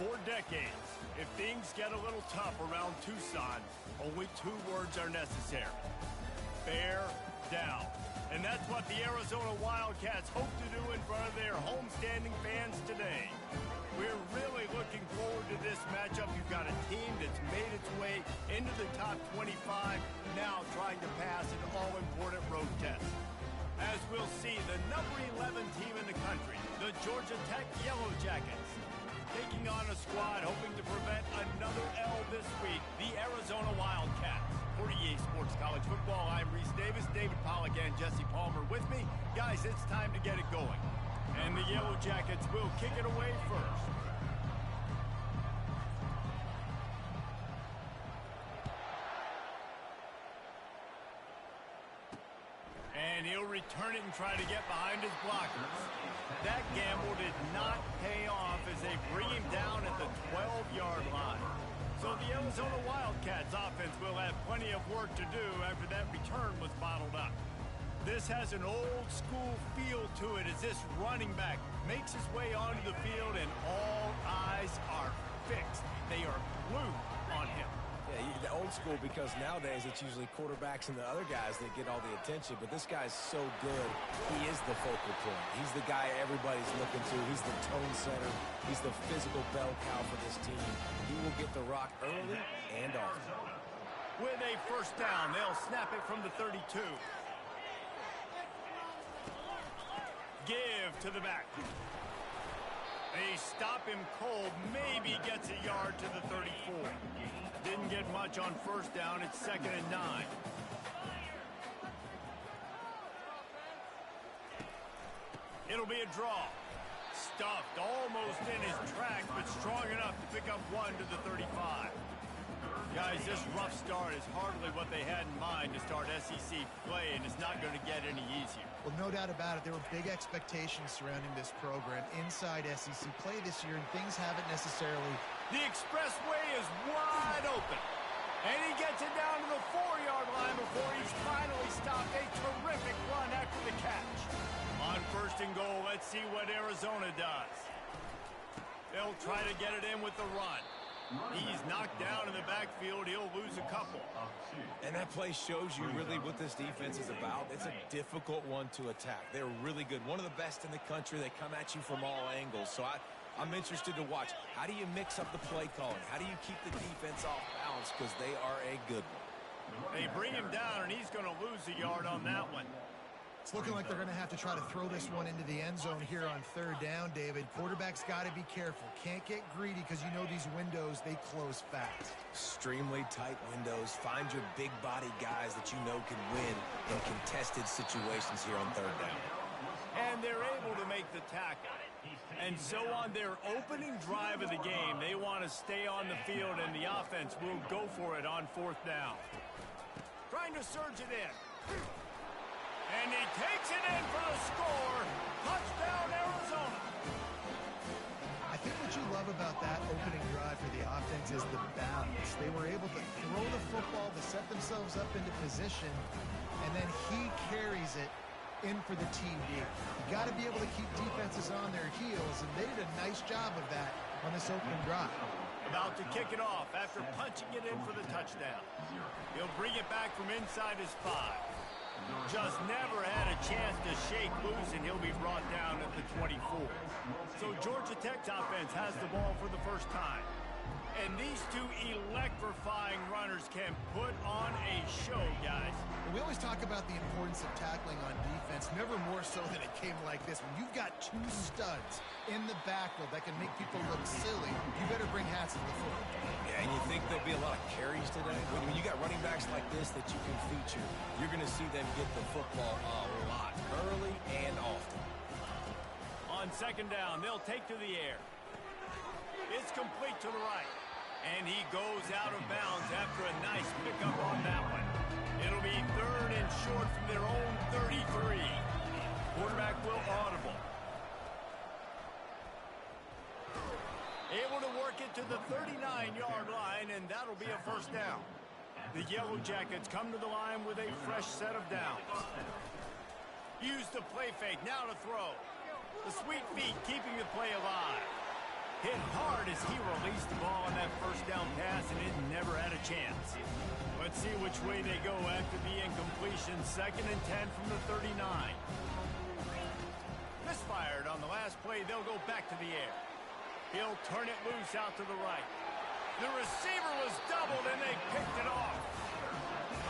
For decades, if things get a little tough around Tucson, only 2 words are necessary. Bear down. And that's what the Arizona Wildcats hope to do in front of their homestanding fans today. We're really looking forward to this matchup. You've got a team that's made its way into the top 25, now trying to pass an all-important road test. As we'll see, the number 11 team in the country, the Georgia Tech Yellow Jackets, taking on a squad hoping to prevent another L this week, the Arizona Wildcats. For EA Sports College Football, I'm Reese Davis, David Pollack, and Jesse Palmer with me. Guys, it's time to get it going. And the Yellow Jackets will kick it away first. And he'll return it and try to get behind his blockers. That gamble did not pay off as they bring him down at the 12-yard line. So the Arizona Wildcats offense will have plenty of work to do after that return was bottled up. This has an old-school feel to it as this running back makes his way onto the field and all eyes are fixed. They are glued on him. Yeah, old school because nowadays it's usually quarterbacks and the other guys that get all the attention, but this guy's so good, he is the focal point. He's the guy everybody's looking to. He's the tone setter. He's the physical bell cow for this team. He will get the rock early and often. With a first down, they'll snap it from the 32. Give to the back. They stop him cold, maybe gets a yard to the 34. Didn't get much on first down. It's 2nd and 9. It'll be a draw. Stuffed almost in his tracks, but strong enough to pick up 1 to the 35. Guys, this rough start is hardly what they had in mind to start SEC play, and it's not going to get any easier. Well, no doubt about it. There were big expectations surrounding this program inside SEC play this year, and things haven't necessarily. The expressway is wide open, and he gets it down to the 4-yard line before he's finally stopped. A terrific run after the catch. On 1st and goal, let's see what Arizona does. They'll try to get it in with the run. He's knocked down in the backfield. He'll lose a couple. And that play shows you really what this defense is about. It's a difficult one to attack. They're really good. One of the best in the country. They come at you from all angles. So I'm interested to watch. How do you mix up the play calling? How do you keep the defense off balance? Because they are a good one. They bring him down, and he's going to lose a yard on that one. It's looking like they're going to have to try to throw this one into the end zone here on 3rd down, David. Quarterback's got to be careful. Can't get greedy because you know these windows, they close fast. Extremely tight windows. Find your big body guys that you know can win in contested situations here on 3rd down. And they're able to make the tackle. And so on their opening drive of the game, they want to stay on the field, and the offense will go for it on 4th down. Trying to surge it in. And he takes it in for the score. Touchdown, Arizona. I think what you love about that opening drive for the offense is the balance. They were able to throw the football to set themselves up into position, and then he carries it in for the TD. You got to be able to keep defenses on their heels, and they did a nice job of that on this opening drive. About to kick it off after punching it in for the touchdown. He'll bring it back from inside his 5. Just never had a chance to shake loose, and he'll be brought down at the 24. So Georgia Tech's offense has the ball for the first time. And these two electrifying runners can put on a show, guys. We always talk about the importance of tackling on defense, never more so than it came like this. When you've got 2 studs in the backfield that can make people look silly, you better bring hats to the football. Yeah, and you think there'll be a lot of carries today? When you got running backs like this that you can feature, you're going to see them get the football a lot, early and often. On 2nd down, they'll take to the air. It's complete to the right. And he goes out of bounds after a nice pickup on that one. It'll be 3rd and short from their own 33. Quarterback will audible. Able to work it to the 39-yard line, and that'll be a first down. The Yellow Jackets come to the line with a fresh set of downs. Use the play fake, now to throw. The sweet feet keeping the play alive. Hit hard as he released the ball on that first down pass, and it never had a chance. Let's see which way they go after the incompletion. 2nd and 10 from the 39. Misfired on the last play. They'll go back to the air. He'll turn it loose out to the right. The receiver was doubled, and they picked it off.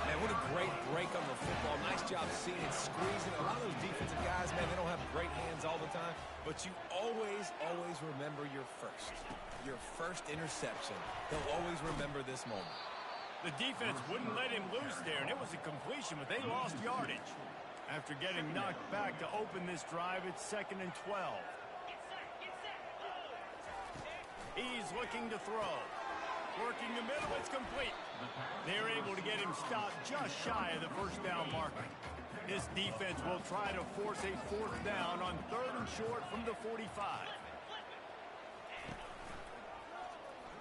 Man, what a great break on the football. Nice job seeing it, squeezing. A lot of those defensive guys, man, they don't have great hands all the time, but you always remember your first interception. They'll always remember this moment. The defense wouldn't let him loose there, and it was a completion, but they lost yardage. After getting knocked back to open this drive, it's 2nd and 12. He's looking to throw. Working the middle, it's complete. They're able to get him stopped just shy of the first down marker. This defense will try to force a 4th down on 3rd and short from the 45.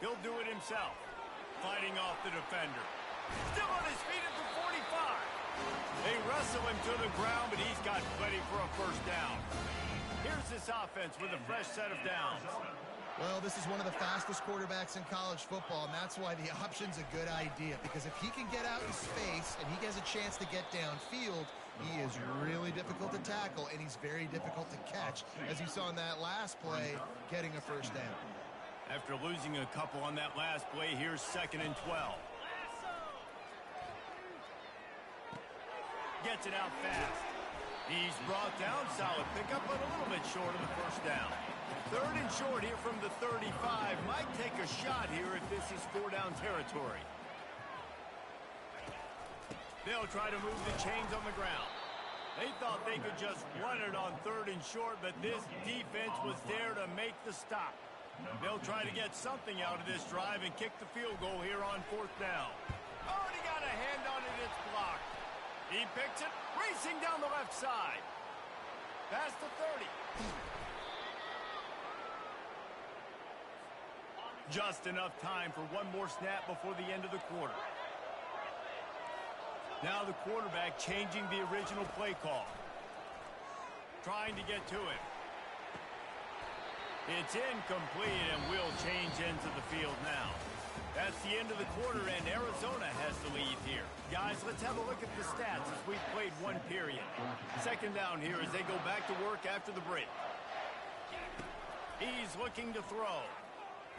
He'll do it himself. Fighting off the defender. Still on his feet at the 45. They wrestle him to the ground, but he's got plenty for a first down. Here's this offense with a fresh set of downs. Well, this is one of the fastest quarterbacks in college football, and that's why the option's a good idea. Because if he can get out in space and he has a chance to get downfield, he is really difficult to tackle, and he's very difficult to catch. As you saw in that last play, getting a first down. After losing a couple on that last play, here's 2nd and 12. Gets it out fast. He's brought down. Solid pickup, but a little bit short of the first down. 3rd and short here from the 35. Might take a shot here if this is 4-down territory. They'll try to move the chains on the ground. They thought they could just run it on 3rd and short, but this defense was there to make the stop. They'll try to get something out of this drive and kick the field goal here on 4th down. Oh, and he got a hand on it. It's blocked. He picks it, racing down the left side. Past the 30. Just enough time for one more snap before the end of the quarter. Now the quarterback changing the original play call. Trying to get to him. It's incomplete, and we'll change ends of the field now. That's the end of the quarter, and Arizona has the lead here. Guys, let's have a look at the stats as we've played one period. 2nd down here as they go back to work after the break. He's looking to throw.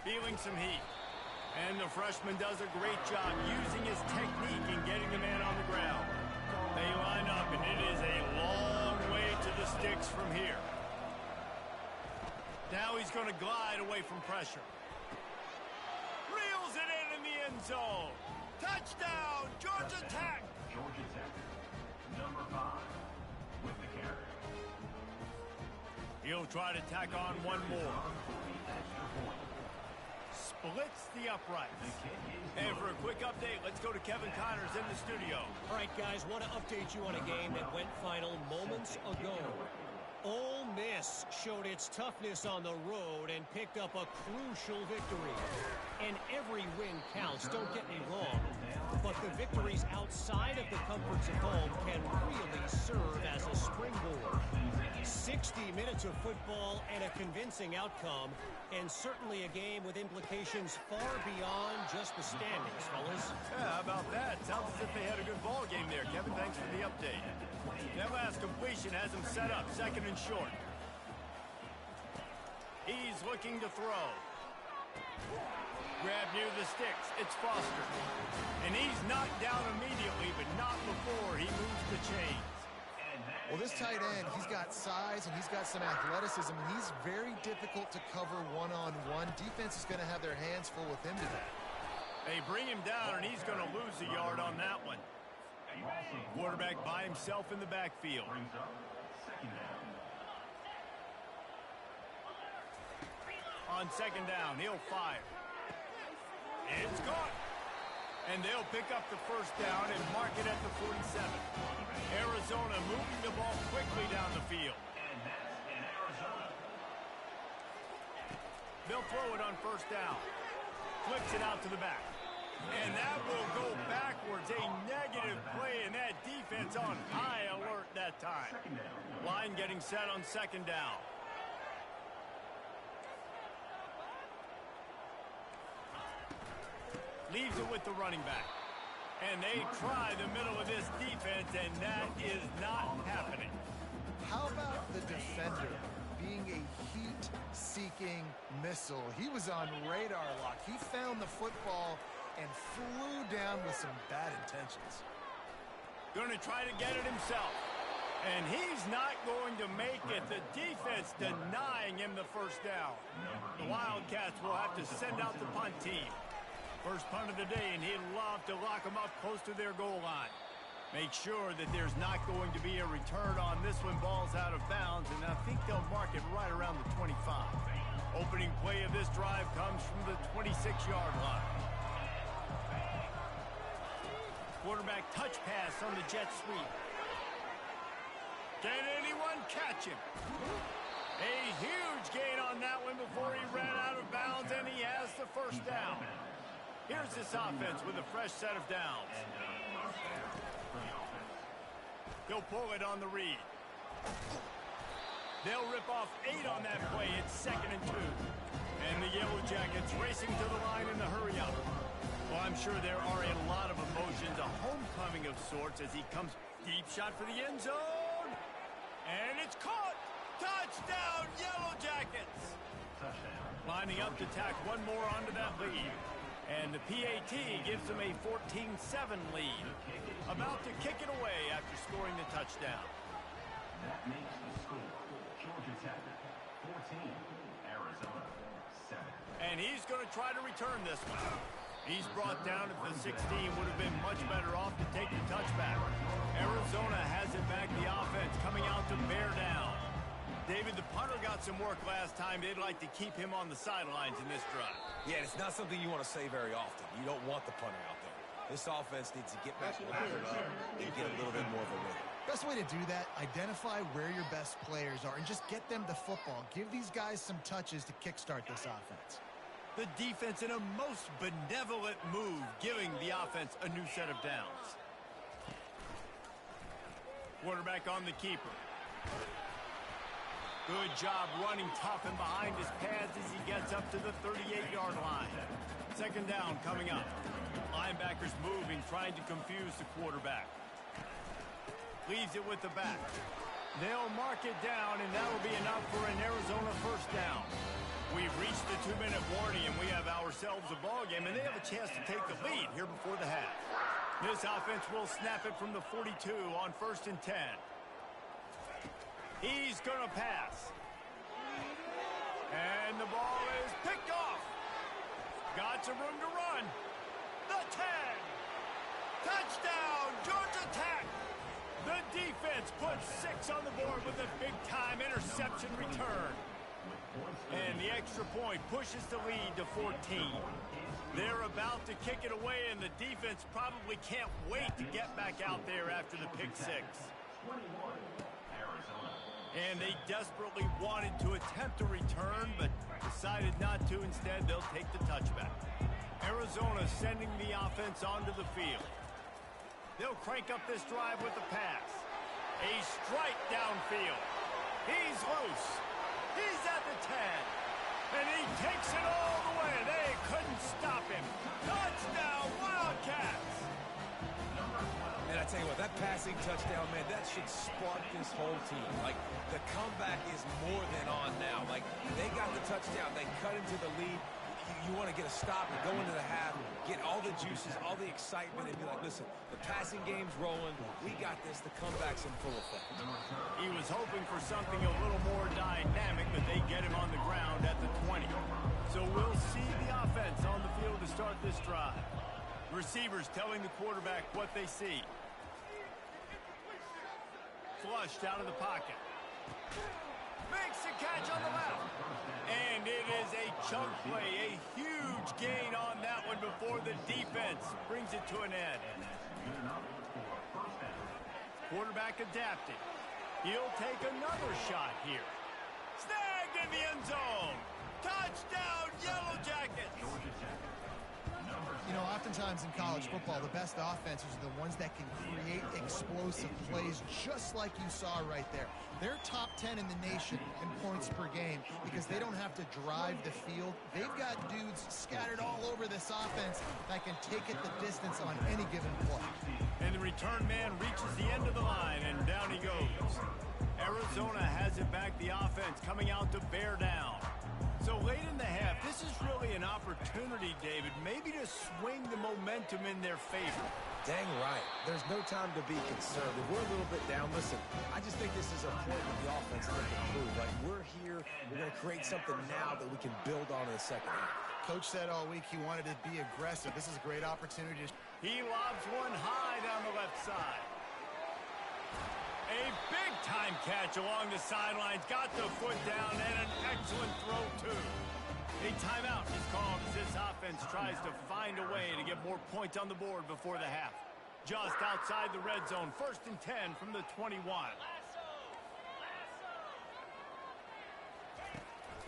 Feeling some heat. And the freshman does a great job using his technique and getting the man on the ground. They line up, and it is a long way to the sticks from here. Now he's going to glide away from pressure. Reels it in the end zone. Touchdown, Georgia Tech. Georgia Tech, number 5, with the carry. He'll try to tack on one more. Splits the uprights. And for a quick update, let's go to Kevin Connors in the studio. All right, guys, want to update you on a game that went final moments ago. Ole Miss showed its toughness on the road and picked up a crucial victory. And every win counts, don't get me wrong. But the victories outside of the comforts of home can really serve as a springboard. 60 minutes of football and a convincing outcome, and certainly a game with implications far beyond just the standings, fellas. Yeah, how about that? Sounds as if they had a good ball game there. Kevin, thanks for the update. That last completion has him set up, 2nd and short. He's looking to throw. Grab near the sticks. It's Foster. And he's knocked down immediately, but not before he moves the chains. Well, this tight end, he's got size and he's got some athleticism, and he's very difficult to cover one-on-one. Defense is going to have their hands full with him today. They bring him down, and he's going to lose a yard on that one. Quarterback by himself in the backfield. On 2nd down, he'll fire. It's caught. And they'll pick up the first down and mark it at the 47. Arizona moving the ball quickly down the field. They'll throw it on 1st down. Flicks it out to the back. And that will go backwards. A negative play, and that defense on high alert that time. Line getting set on 2nd down. Leaves it with the running back. And they try the middle of this defense, and that is not happening. How about the defender being a heat-seeking missile? He was on radar lock. He found the football and flew down with some bad intentions. Going to try to get it himself. And he's not going to make it. The defense denying him the first down. The Wildcats will have to send out the punt team. First punt of the day, and he'd love to lock them up close to their goal line. Make sure that there's not going to be a return on this one. Ball's out of bounds, and I think they'll mark it right around the 25. Opening play of this drive comes from the 26-yard line. Quarterback touch pass on the jet sweep. Can anyone catch him? A huge gain on that one before he ran out of bounds, and he has the first down. Here's this offense with a fresh set of downs. He'll pull it on the read. They'll rip off 8 on that play. It's 2nd and 2. And the Yellow Jackets racing to the line in the hurry up. Well, I'm sure there are a lot of emotions, a homecoming of sorts as he comes deep shot for the end zone. And it's caught. Touchdown, Yellow Jackets. Lining up to tack one more onto that lead. And the PAT gives them a 14-7 lead. About to kick it away after scoring the touchdown. That makes the score Georgia Tech 14, Arizona 7. And he's going to try to return this one. He's brought down at the 16. Would have been much better off to take the touchback. Arizona has it back. The offense coming out to bear down. David, the punter got some work last time. They'd like to keep him on the sidelines in this drive. Yeah, it's not something you want to say very often. You don't want the punter out there. This offense needs to get back lathered up and get a little bit more of a rhythm. Best way to do that, identify where your best players are and just get them the football. Give these guys some touches to kickstart this offense. The defense in a most benevolent move, giving the offense a new set of downs. Quarterback on the keeper. Good job running tough and behind his pads as he gets up to the 38-yard line. 2nd down coming up. Linebackers moving, trying to confuse the quarterback. Leaves it with the back. They'll mark it down, and that'll be enough for an Arizona first down. We've reached the 2-minute warning, and we have ourselves a ball game, and they have a chance to take the lead here before the half. This offense will snap it from the 42 on 1st and 10. He's going to pass. And the ball is picked off. Got some room to run. The 10. Touchdown, Georgia Tech. The defense puts 6 on the board with a big-time interception return. And the extra point pushes the lead to 14. They're about to kick it away, and the defense probably can't wait to get back out there after the pick 6. And they desperately wanted to attempt a return, but decided not to. Instead, they'll take the touchback. Arizona sending the offense onto the field. They'll crank up this drive with the pass. A strike downfield. He's loose. He's at the 10. And he takes it all the way. They couldn't stop him. Touchdown, Wildcats. And I tell you what, that passing touchdown, man, that should spark this whole team. Like, the comeback is more than on now. Like, they got the touchdown. They cut into the lead. You want to get a stop and go into the half, get all the juices, all the excitement, and be like, listen, the passing game's rolling. We got this. The comeback's in full effect. He was hoping for something a little more dynamic, but they get him on the ground at the 20. So we'll see the offense on the field to start this drive. Receivers telling the quarterback what they see. Flushed out of the pocket. Makes the catch on the left. And it is a chunk play, a huge gain on that one before the defense brings it to an end. Quarterback adapting. He'll take another shot here. Snagged in the end zone. Touchdown, Yellow Jackets. You know, oftentimes in college football, the best offenses are the ones that can create explosive plays just like you saw right there. They're top 10 in the nation in points per game because they don't have to drive the field. They've got dudes scattered all over this offense that can take it the distance on any given play. And the return man reaches the end of the line, and down he goes. Arizona has it back, the offense coming out to bear down. So late in the half, this is really an opportunity, David, maybe to swing the momentum in their favor. Dang right. There's no time to be concerned. If we're a little bit down, listen, I just think this is a point with the offense that can prove. Like, we're here, we're going to create something now that we can build on in the second half. Coach said all week he wanted to be aggressive. This is a great opportunity. He lobs one high down the left side. A big-time catch along the sidelines. Got the foot down, and an excellent throw, too. A timeout is called as this offense tries to find a way to get more points on the board before the half. Just outside the red zone, 1st and 10 from the 21.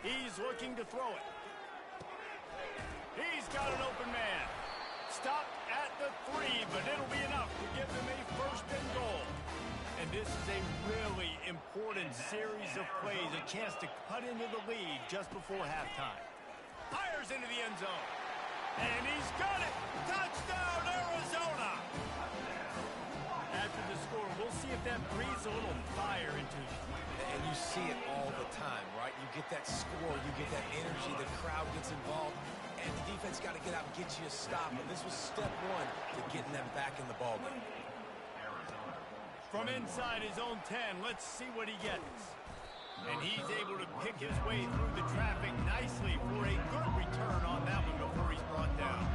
He's looking to throw it. He's got an open man. Stopped at the 3, but it'll be enough to give them a 1st and goal. And this is a really important series of plays, a chance to cut into the lead just before halftime. Fires into the end zone. And he's got it! Touchdown, Arizona! After the score, we'll see if that breathes a little fire into you. And you see it all the time, right? You get that score, you get that energy, the crowd gets involved, and the defense got to get out and get you a stop. And this was step one to getting them back in the ballgame. From inside his own 10, let's see what he gets. And he's able to pick his way through the traffic nicely for a good return on that one before he's brought down.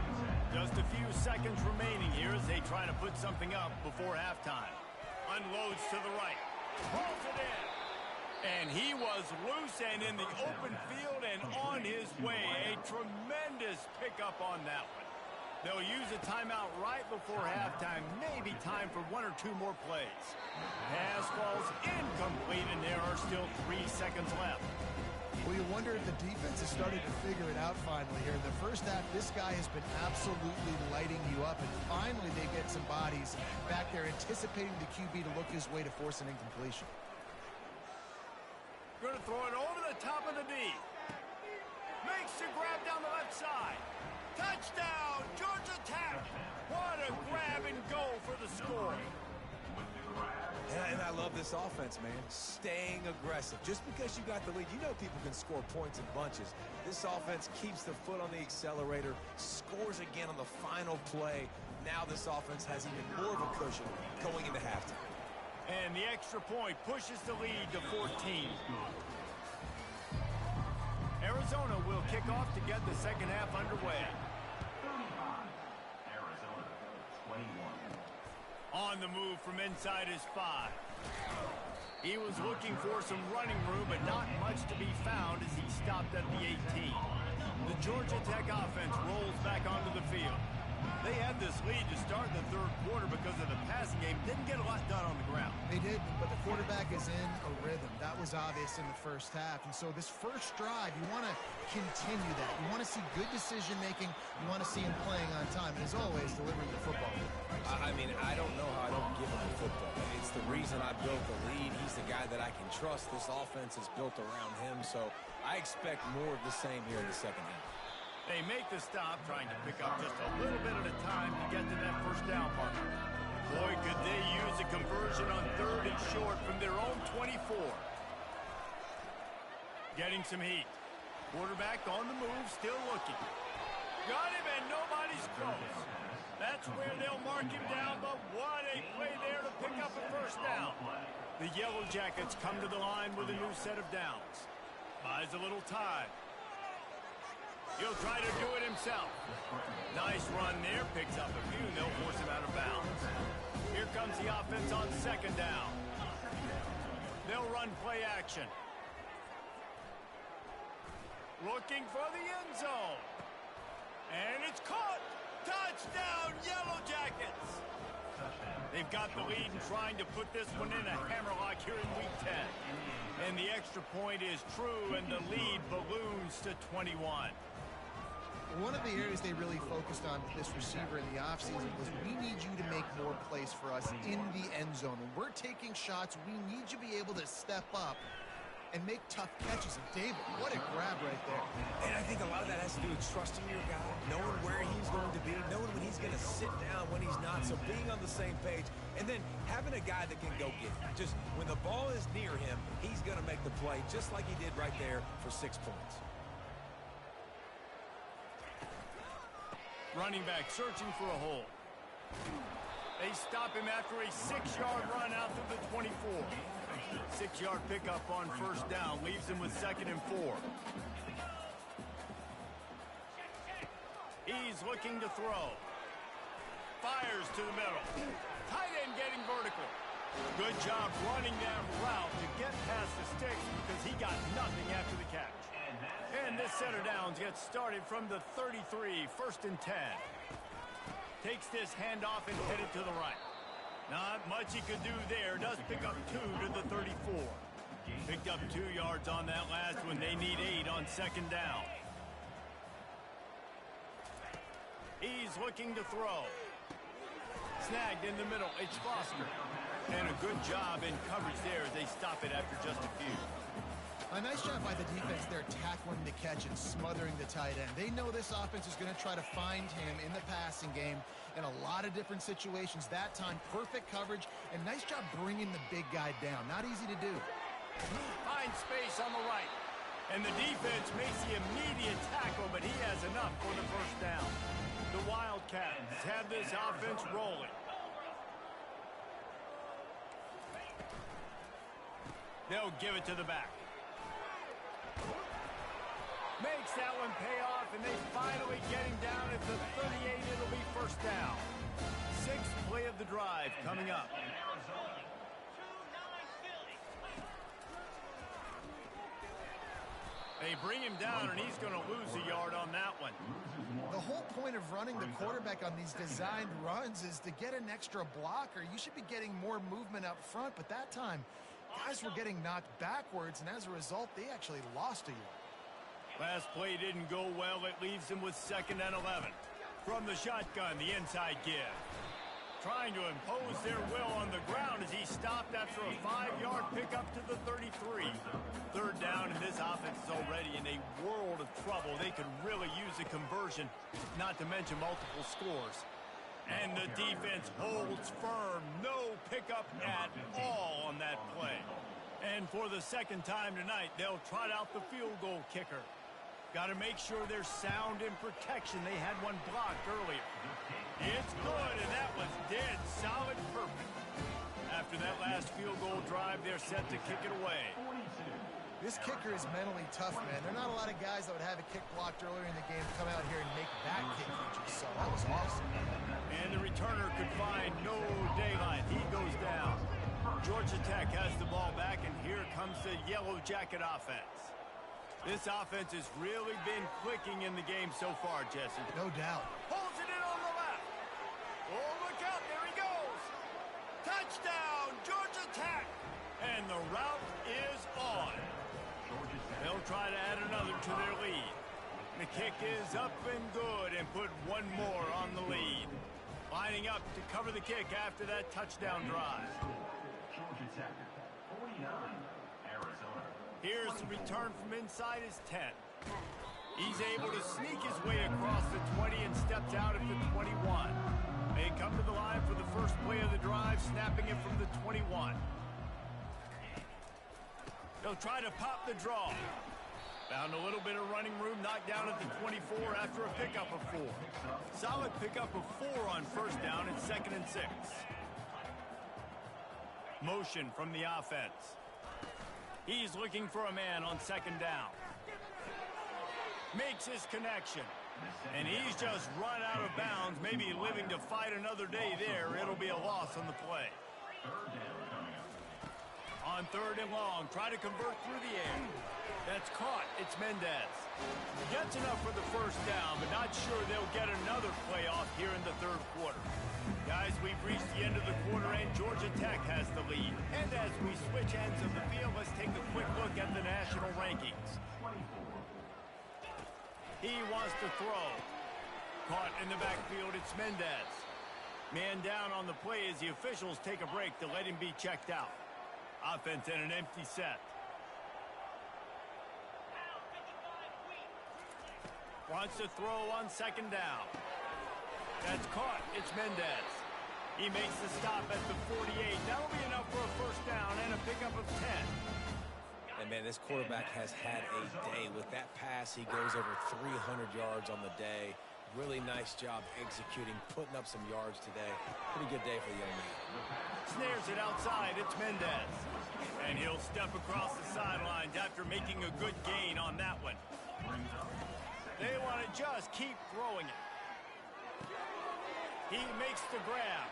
Just a few seconds remaining here as they try to put something up before halftime. Unloads to the right. Pulls it in. And he was loose and in the open field and on his way. A tremendous pickup on that one. They'll use a timeout right before halftime. Maybe time for 1 or 2 more plays. Pass falls incomplete, and there are still 3 seconds left. Well, you wonder if the defense has started to figure it out finally here. In the first half, this guy has been absolutely lighting you up, and finally they get some bodies back there anticipating the QB to look his way to force an incompletion. Going to throw it over the top of the D. Makes the grab down the left side. Touchdown, Georgia Tech. What a grab and go for the score. And I love this offense, man. Staying aggressive. Just because you got the lead, you know people can score points in bunches. This offense keeps the foot on the accelerator, scores again on the final play. Now this offense has even more of a cushion going into halftime. And the extra point pushes the lead to 14. Arizona will kick off to get the second half underway. Arizona, 21. On the move from inside his 5. He was looking for some running room, but not much to be found as he stopped at the 18. The Georgia Tech offense rolls back onto the field. They had this lead to start the 3rd quarter because of the passing game. Didn't get a lot done on the ground. They did, but the quarterback is in a rhythm. That was obvious in the first half. And so this first drive, you want to continue that. You want to see good decision-making. You want to see him playing on time. And as always, delivering the football. I mean, I don't know how I don't give him the football. It's the reason I built the lead. He's the guy that I can trust. This offense is built around him. So I expect more of the same here in the second half. They make the stop, trying to pick up just a little bit at a time to get to that first down marker. Boy, could they use a conversion on 3rd and short from their own 24. Getting some heat. Quarterback on the move, still looking. Got him, and nobody's close. That's where they'll mark him down, but what a play there to pick up a first down. The Yellow Jackets come to the line with a new set of downs. Buys a little time. He'll try to do it himself. Nice run there. Picks up a few. They'll force him out of bounds. Here comes the offense on 2nd down. They'll run play action. Looking for the end zone. And it's caught. Touchdown, Yellow Jackets. They've got the lead and trying to put this one in a hammerlock here in Week 10. And the extra point is true, and the lead balloons to 21. One of the areas they really focused on with this receiver in the offseason was we need you to make more plays for us in the end zone. When we're taking shots, we need you to be able to step up and make tough catches. And David, what a grab right there. And I think a lot of that has to do with trusting your guy, knowing where he's going to be, knowing when he's going to sit down, when he's not. So being on the same page, and then having a guy that can go get it. Just when the ball is near him, he's going to make the play, just like he did right there for 6 points. Running back searching for a hole. They stop him after a 6-yard run out to the 24. 6-yard pickup on first down leaves him with 2nd and 4. He's looking to throw. Fires to the middle. Tight end getting vertical. Good job running that route to get past the sticks because he got nothing after the catch. And this set of downs gets started from the 33, 1st and 10. Takes this handoff and headed to the right. Not much he could do there. Does pick up 2 to the 34. Picked up 2 yards on that last one. They need 8 on 2nd down. He's looking to throw. Snagged in the middle. It's Foster. And a good job in coverage there as they stop it after just a few. A nice job by the defense there, tackling the catch and smothering the tight end. They know this offense is going to try to find him in the passing game in a lot of different situations. That time, perfect coverage, and nice job bringing the big guy down. Not easy to do. Finds space on the right. And the defense makes the immediate tackle, but he has enough for the first down. The Wildcats have this offense rolling. They'll give it to the back. Makes that one pay off, and they finally get him down at the 38. It'll be first down. 6th play of the drive coming up. They bring him down, and he's going to lose a yard on that one. The whole point of running the quarterback on these designed runs is to get an extra blocker. You should be getting more movement up front, but that time, guys were getting knocked backwards, and as a result, they actually lost a yard. Last play didn't go well. It leaves him with 2nd and 11. From the shotgun, the inside give. Trying to impose their will on the ground as he stopped after a 5-yard pickup to the 33. 3rd down, and this offense is already in a world of trouble. They could really use a conversion, not to mention multiple scores. And the defense holds firm. No pickup at all on that play. And for the 2nd time tonight, they'll trot out the field goal kicker. Got to make sure they're sound in protection. They had one blocked earlier. It's good, and that was dead solid perfect. After that last field goal drive, they're set to kick it away. This kicker is mentally tough, man. There are not a lot of guys that would have a kick blocked earlier in the game come out here and make that kick feature. So that was awesome. And the returner could find no daylight. He goes down. Georgia Tech has the ball back, and here comes the Yellow Jacket offense. This offense has really been clicking in the game so far, Jesse. No doubt. Pulls it in on the left. Oh, look out. There he goes. Touchdown, Georgia Tech. And the route is on. They'll try to add another to their lead. The kick is up and good and put one more on the lead. Lining up to cover the kick after that touchdown drive. Georgia Tech, 49, Arizona. Here's the return from inside his 10. He's able to sneak his way across the 20 and steps out at the 21. They come to the line for the first play of the drive, snapping it from the 21. They'll try to pop the draw. Found a little bit of running room, knocked down at the 24 after a pickup of 4. Solid pickup of 4 on first down and 2nd and 6. Motion from the offense. He's looking for a man on 2nd down. Makes his connection. And he's just run out of bounds, maybe living to fight another day there. It'll be a loss on the play. On 3rd and long, try to convert through the air. That's caught. It's Mendez. Gets enough for the first down, but not sure they'll get another play off here in the 3rd quarter. Guys, we've reached the end of the quarter, and Georgia Tech has the lead. And as we switch ends of the field, let's take a quick look at the national rankings. He wants to throw. Caught in the backfield, it's Mendez. Man down on the play as the officials take a break to let him be checked out. Offense in an empty set. Wants to throw on second down. That's caught. It's Mendez. He makes the stop at the 48. That'll be enough for a first down and a pickup of 10. And, man, this quarterback has had a day. With that pass, he goes over 300 yards on the day. Really nice job executing, putting up some yards today. Pretty good day for the young man. Snares it outside. It's Mendez. And he'll step across the sidelines after making a good gain on that one. They want to just keep throwing it. He makes the grab.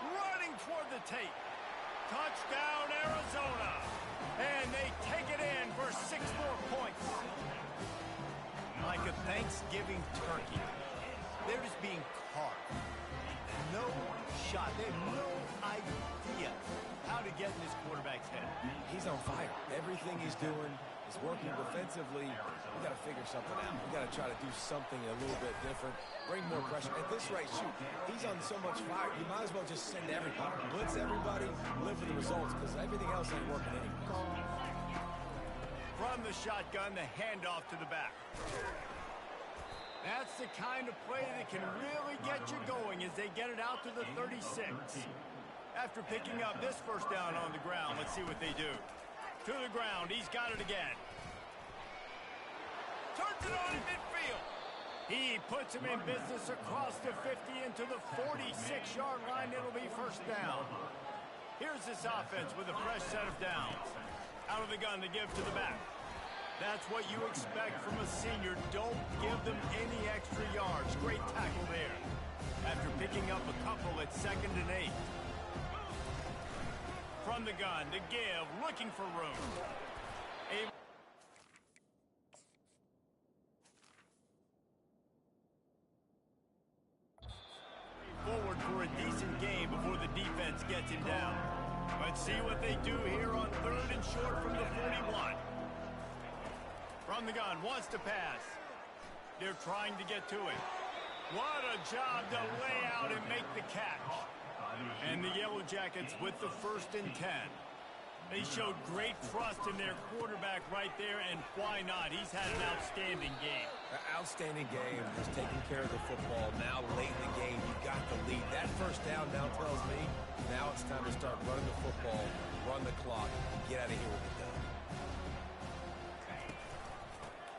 Running toward the tape. Touchdown, Arizona. And they take it in for 6 more points. Like a Thanksgiving turkey. They're just being carved. No shot. They have no idea how to get in this quarterback's head. He's on fire. Everything he's doing is working defensively. We got to figure something out. We got to try to do something a little bit different. Bring more pressure. At this rate, shoot, he's on so much fire. You might as well just send everybody. Blitz everybody. Live for the results because everything else ain't working anymore. From the shotgun, the handoff to the back. That's the kind of play that can really get you going as they get it out to the 36. After picking up this first down on the ground, let's see what they do. To the ground, he's got it again. Turns it on in midfield. He puts him in business across the 50 into the 46-yard line. It'll be first down. Here's this offense with a fresh set of downs. Out of the gun to give to the back. That's what you expect from a senior. Don't give them any extra yards. Great tackle there. After picking up a couple at 2nd and 8. From the gun to give, looking for room. Forward for a decent game before the defense gets him down. Let's see what they do here on 3rd and short from the 41. From the gun, wants to pass. They're trying to get to it. What a job to lay out and make the catch. And the Yellow Jackets with the 1st and 10. They showed great trust in their quarterback right there, and why not? He's had an outstanding game. An outstanding game. Just taking care of the football. Now, late in the game, you got the lead. That first down now tells me now it's time to start running the football, run the clock, get out of here with it done.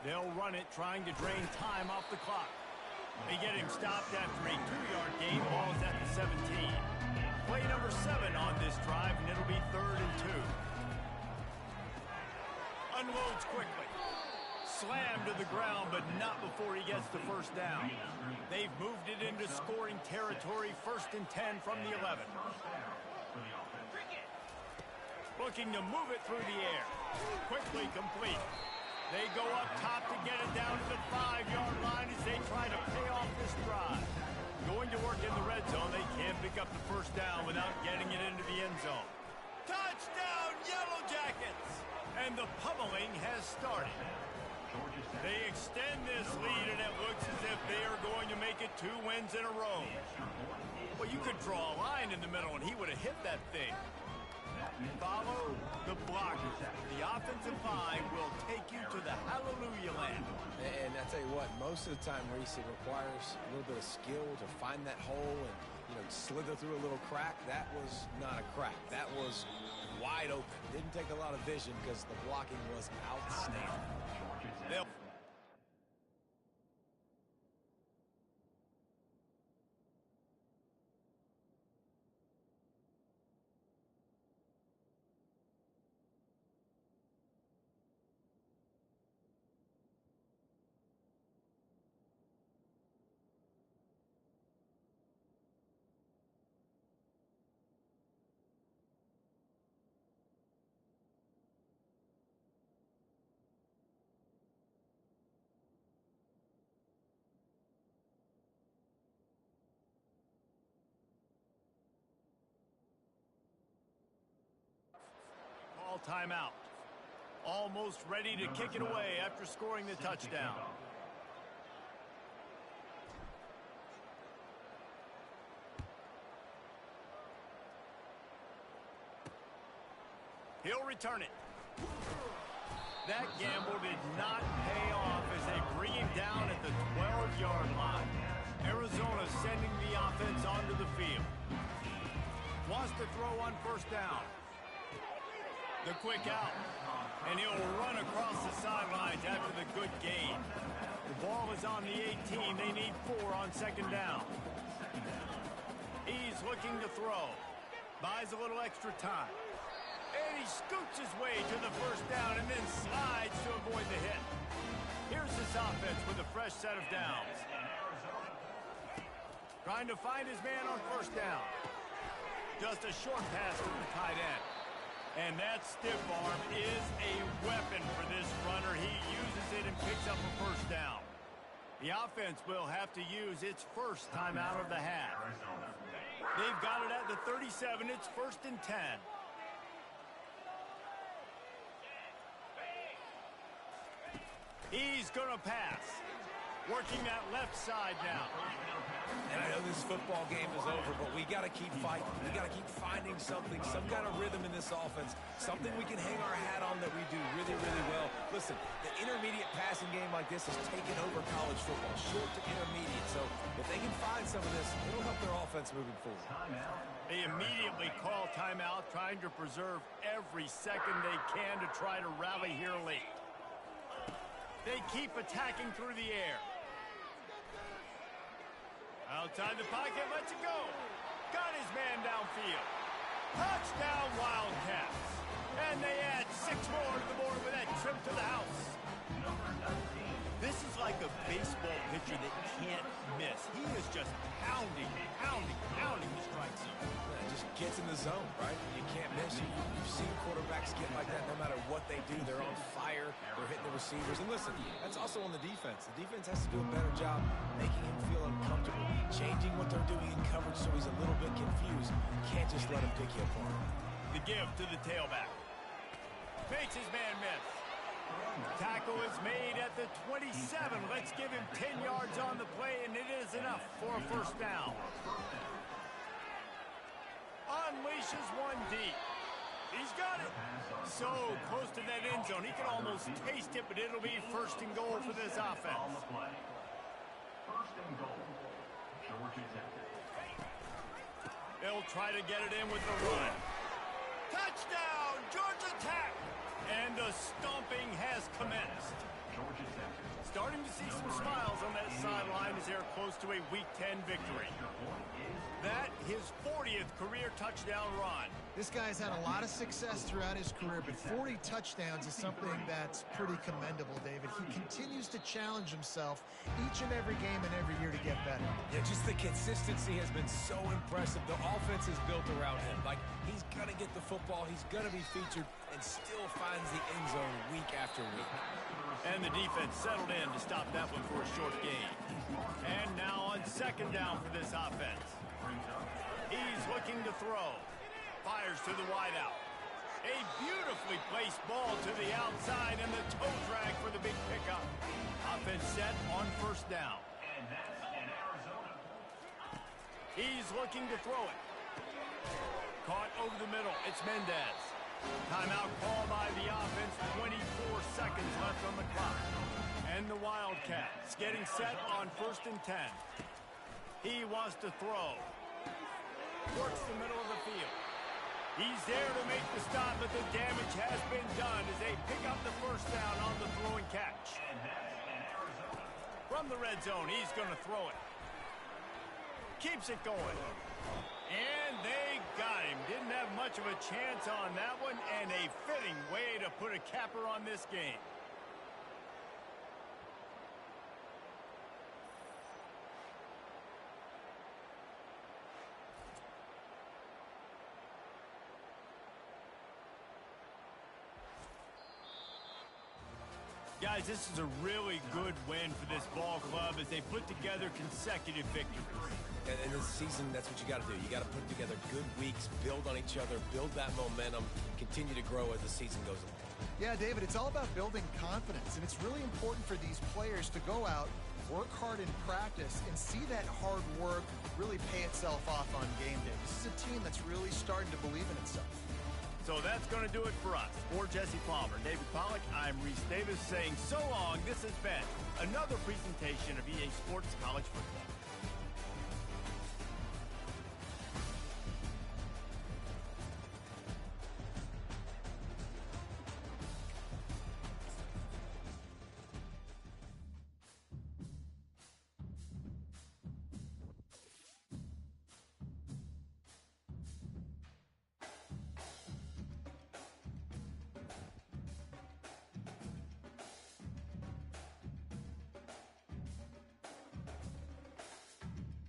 They'll run it, trying to drain time off the clock. They get him stopped after a 2-yard gain. Ball's at the 17. Play number 7 on this drive, and it'll be 3rd and 2. Unloads quickly. Slammed to the ground, but not before he gets the first down. They've moved it into scoring territory. 1st and 10 from the 11. Looking to move it through the air. Quickly complete. They go up top to get it down to the 5-yard line as they try to pay off this drive. Going to work in the red zone. They can't pick up the first down without getting it into the end zone. Touchdown, Yellow Jackets! And the pummeling has started. They extend this lead, and it looks as if they are going to make it 2 wins in a row. Well, you could draw a line in the middle, and he would have hit that thing. Follow the blockers. The offensive line will take you to the hallelujah land. And I tell you what, most of the time, Reese, it requires a little bit of skill to find that hole and, slither through a little crack. That was not a crack. That was wide open. Didn't take a lot of vision because the blocking was outstanding. Call timeout. Almost ready to kick it away after scoring the touchdown. He'll return it. That gamble did not pay off as they bring him down at the 12-yard line. Arizona sending the offense onto the field. Wants to throw on first down. The quick out. And he'll run across the sidelines after the good gain. The ball is on the 18. They need 4 on second down. He's looking to throw. Buys a little extra time. And he scoots his way to the first down and then slides to avoid the hit. Here's this offense with a fresh set of downs. Trying to find his man on first down. Just a short pass to the tight end. And that stiff arm is a weapon for this runner. He uses it and picks up a first down. The offense will have to use its first time out of the half. They've got it at the 37. It's 1st and 10. He's going to pass. Working that left side now. And I know this football game is over, but we got to keep fighting. We got to keep finding something, some kind of rhythm in this offense, something we can hang our hat on that we do really, really well. Listen, the intermediate passing game like this has taken over college football, short to intermediate. So if they can find some of this, it'll help their offense moving forward. They immediately call timeout, trying to preserve every second they can to try to rally here late. They keep attacking through the air. Outside the pocket, lets it go. Got his man downfield. Touchdown, Wildcats. And they add 6 more to the board with that trip to the house. This is like a baseball pitcher that can't miss. He is just pounding the strike zone. It just gets in the zone, right? You can't miss. You've seen quarterbacks get like that no matter what they do. They're on fire. They're hitting the receivers. And listen, that's also on the defense. The defense has to do a better job making him feel uncomfortable, changing what they're doing in coverage so he's a little bit confused. Can't just let him pick you apart. The give to the tailback. Makes his man miss. Tackle is made at the 27. Let's give him 10 yards on the play, and it is enough for a first down. Unleashes one deep. He's got it. So close to that end zone. He can almost taste it, but it'll be 1st and goal for this offense. 1st and goal. Georgia Tech. They'll try to get it in with the run. Touchdown, Georgia Tech! And the stomping has commenced. Georgia Tech. Starting to see some smiles on that sideline as they're close to a Week 10 victory. That, his 40th career touchdown run. This guy's had a lot of success throughout his career, but 40 touchdowns is something that's pretty commendable, David. He continues to challenge himself each and every game and every year to get better. Yeah, just the consistency has been so impressive. The offense is built around him. Like, he's going to get the football, he's going to be featured, and still finds the end zone week after week. And the defense settled in to stop that one for a short gain. And now on second down for this offense. He's looking to throw. Fires to the wideout. A beautifully placed ball to the outside and the toe drag for the big pickup. Offense set on first down. And that's in Arizona. He's looking to throw it. Caught over the middle. It's Mendez. Timeout call by the offense. 24 seconds left on the clock. And the Wildcats getting set on 1st and 10. He wants to throw. Works the middle of the field. He's there to make the stop, but the damage has been done as they pick up the first down on the throwing catch. From the red zone, he's going to throw it. Keeps it going. And they got him. Didn't have much of a chance on that one, and a fitting way to put a capper on this game. Guys, this is a really good win for this ball club as they put together consecutive victories. And in this season, that's what you got to do. You got to put together good weeks, build on each other, build that momentum, continue to grow as the season goes along. Yeah, David, it's all about building confidence, and it's really important for these players to go out, work hard in practice, and see that hard work really pay itself off on game day. This is a team that's really starting to believe in itself. So that's going to do it for us. For Jesse Palmer, David Pollack, I'm Reese Davis saying so long. This has been another presentation of EA Sports College Football.